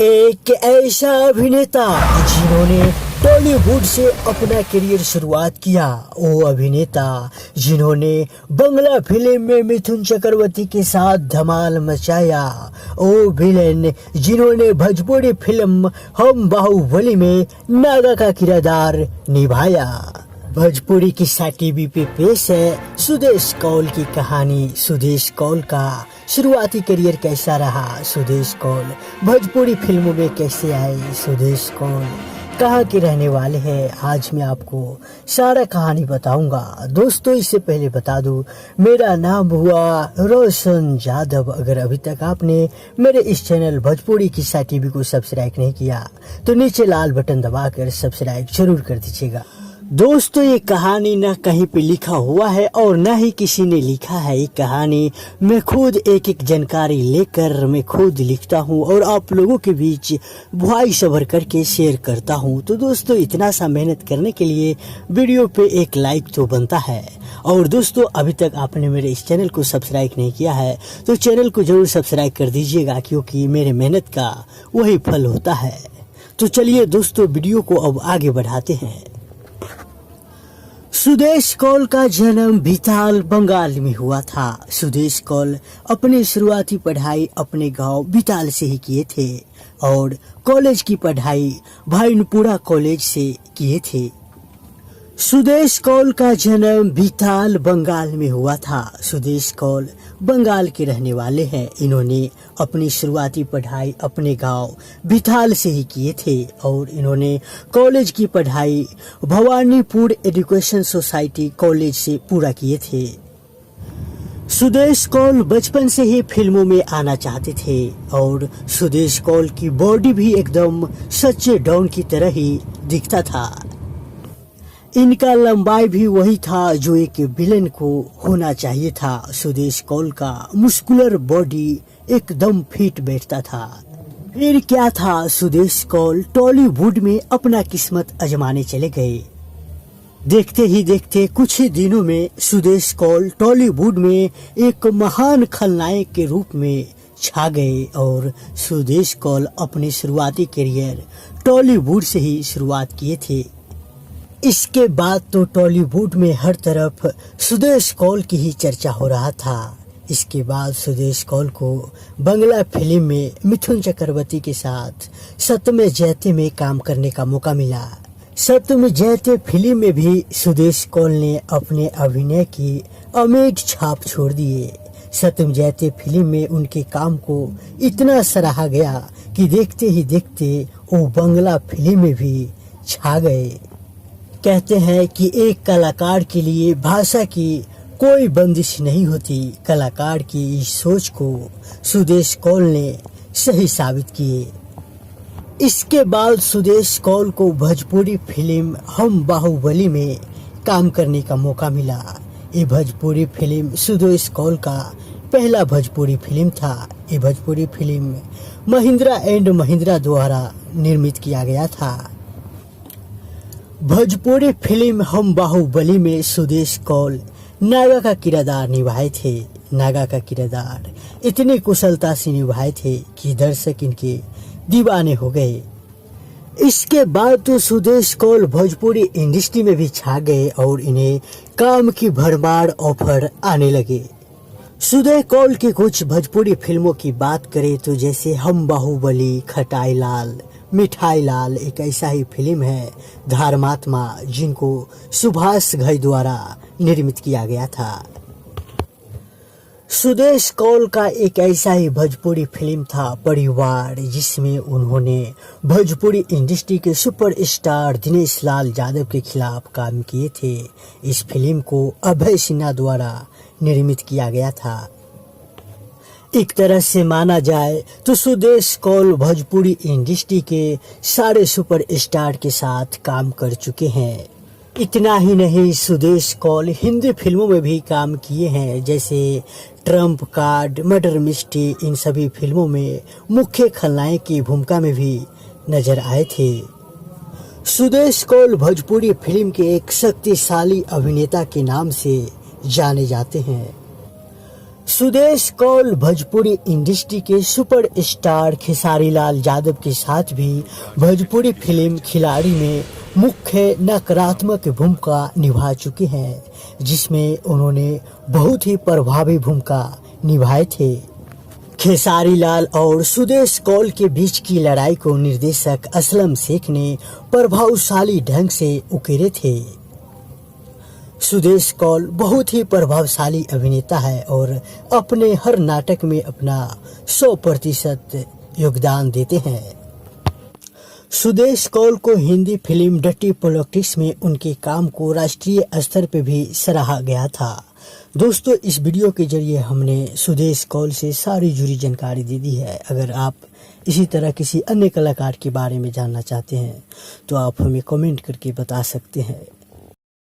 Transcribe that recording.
एक ऐसा अभिनेता जिन्होंने टॉलीवुड से अपना करियर शुरुआत किया, वो अभिनेता जिन्होंने बंगला फिल्म में मिथुन चक्रवर्ती के साथ धमाल मचाया, वो विलेन जिन्होंने भोजपुरी फिल्म हम बाहुबली में नागा का किरदार निभाया। भोजपुरी किस्सा टीवी पे पेश है सुदेश कौल की कहानी। सुदेश कौल का शुरुआती करियर कैसा रहा, सुदेश कौल भोजपुरी फिल्मों में कैसे आए, सुदेश कौल कहाँ के रहने वाले हैं, आज मैं आपको सारा कहानी बताऊंगा। दोस्तों इससे पहले बता दूं, मेरा नाम हुआ रोशन जादव। अगर अभी तक आपने मेरे इस चैनल भोजपुरी किस्सा टीवी को सब्सक्राइब नहीं किया तो नीचे लाल बटन दबाकर सब्सक्राइब जरूर कर दीजिएगा। दोस्तों ये कहानी न कहीं पे लिखा हुआ है और न ही किसी ने लिखा है। ये कहानी मैं खुद एक एक जानकारी लेकर मैं खुद लिखता हूँ और आप लोगों के बीच वॉइस ओवर करके शेयर करता हूँ। तो दोस्तों इतना सा मेहनत करने के लिए वीडियो पे एक लाइक तो बनता है। और दोस्तों अभी तक आपने मेरे इस चैनल को सब्सक्राइब नहीं किया है तो चैनल को जरूर सब्सक्राइब कर दीजिएगा, क्योंकि मेरे मेहनत का वही फल होता है। तो चलिए दोस्तों वीडियो को अब आगे बढ़ाते हैं। सुदेश कौल का जन्म भीताल बंगाल में हुआ था। सुदेश कौल अपनी शुरुआती पढ़ाई अपने गांव भीताल से ही किए थे और कॉलेज की पढ़ाई भाईनपुरा कॉलेज से किए थे। सुदेश कौल का जन्म भीताल बंगाल में हुआ था। सुदेश कौल बंगाल के रहने वाले हैं। इन्होंने अपनी शुरुआती पढ़ाई अपने गांव भीताल से ही किए थे और इन्होंने कॉलेज की पढ़ाई भवानीपुर एजुकेशन सोसाइटी कॉलेज से पूरा किए थे। सुदेश कौल बचपन से ही फिल्मों में आना चाहते थे और सुदेश कौल की बॉडी भी एकदम सच्चे डॉन की तरह ही दिखता था। इनका लंबाई भी वही था जो एक विलेन को होना चाहिए था। सुदेश कौल का मुस्कुलर बॉडी एकदम फिट बैठता था। फिर क्या था, सुदेश कौल टॉलीवुड में अपना किस्मत आजमाने चले गए। देखते ही देखते कुछ ही दिनों में सुदेश कौल टॉलीवुड में एक महान खलनायक के रूप में छा गए और सुदेश कौल अपने शुरुआती करियर टॉलीवुड से ही शुरुआत किए थे। इसके बाद तो टॉलीवुड में हर तरफ सुदेश कौल की ही चर्चा हो रहा था। इसके बाद सुदेश कौल को बंगला फिल्म में मिथुन चक्रवर्ती के साथ सत्यमेव जयते में काम करने का मौका मिला। सत्यमेव जयते फिल्म में भी सुदेश कौल ने अपने अभिनय की अमिट छाप छोड़ दिए। सत्यमेव जयते फिल्म में उनके काम को इतना सराहा गया कि देखते ही देखते वो बंगला फिल्म में भी छा गए। कहते हैं कि एक कलाकार के लिए भाषा की कोई बंदिश नहीं होती। कलाकार की इस सोच को सुदेश कौल ने सही साबित किए। इसके बाद सुदेश कौल को भोजपुरी फिल्म हम बाहुबली में काम करने का मौका मिला। ये भोजपुरी फिल्म सुदेश कौल का पहला भोजपुरी फिल्म था। ये भोजपुरी फिल्म महिंद्रा एंड महिंद्रा द्वारा निर्मित किया गया था। भोजपुरी फिल्म हम बाहुबली में सुदेश कौल नागा का किरदार निभाए थे। नागा का किरदार इतनी कुशलता से निभाए थे कि दर्शक इनके दीवाने हो गए। इसके बाद तो सुदेश कौल भोजपुरी इंडस्ट्री में भी छा गए और इन्हें काम की भरमार ऑफर आने लगे। सुदेश कौल की कुछ भोजपुरी फिल्मों की बात करें तो जैसे हम बाहुबली, खटाई लाल, मिठाई लाल एक ऐसा ही फिल्म है, धर्मात्मा, जिनको सुभाष घई द्वारा निर्मित किया गया था। सुदेश कौल का एक ऐसा ही भोजपुरी फिल्म था परिवार, जिसमें उन्होंने भोजपुरी इंडस्ट्री के सुपरस्टार दिनेश लाल यादव के खिलाफ काम किए थे। इस फिल्म को अभय सिन्हा द्वारा निर्मित किया गया था। एक तरह से माना जाए तो सुदेश कौल भोजपुरी इंडस्ट्री के सारे सुपरस्टार के साथ काम कर चुके हैं। इतना ही नहीं, सुदेश कौल हिंदी फिल्मों में भी काम किए हैं, जैसे ट्रम्प कार्ड, मर्डर मिस्ट्री। इन सभी फिल्मों में मुख्य खलनायक की भूमिका में भी नजर आए थे। सुदेश कौल भोजपुरी फिल्म के एक शक्तिशाली अभिनेता के नाम से जाने जाते हैं। सुदेश कौल भोजपुरी इंडस्ट्री के सुपर स्टार खेसारी लाल यादव के साथ भी भोजपुरी फिल्म खिलाड़ी में मुख्य नकारात्मक भूमिका निभा चुके हैं, जिसमें उन्होंने बहुत ही प्रभावी भूमिका निभाए थे। खेसारी लाल और सुदेश कौल के बीच की लड़ाई को निर्देशक असलम शेख ने प्रभावशाली ढंग से उकेरे थे। सुदेश कौल बहुत ही प्रभावशाली अभिनेता है और अपने हर नाटक में अपना 100% योगदान देते हैं। सुदेश कौल को हिंदी फिल्म डर्टी पॉलिटिक्स में उनके काम को राष्ट्रीय स्तर पर भी सराहा गया था। दोस्तों, इस वीडियो के जरिए हमने सुदेश कौल से सारी जुड़ी जानकारी दे दी है। अगर आप इसी तरह किसी अन्य कलाकार के बारे में जानना चाहते हैं तो आप हमें कमेंट करके बता सकते हैं।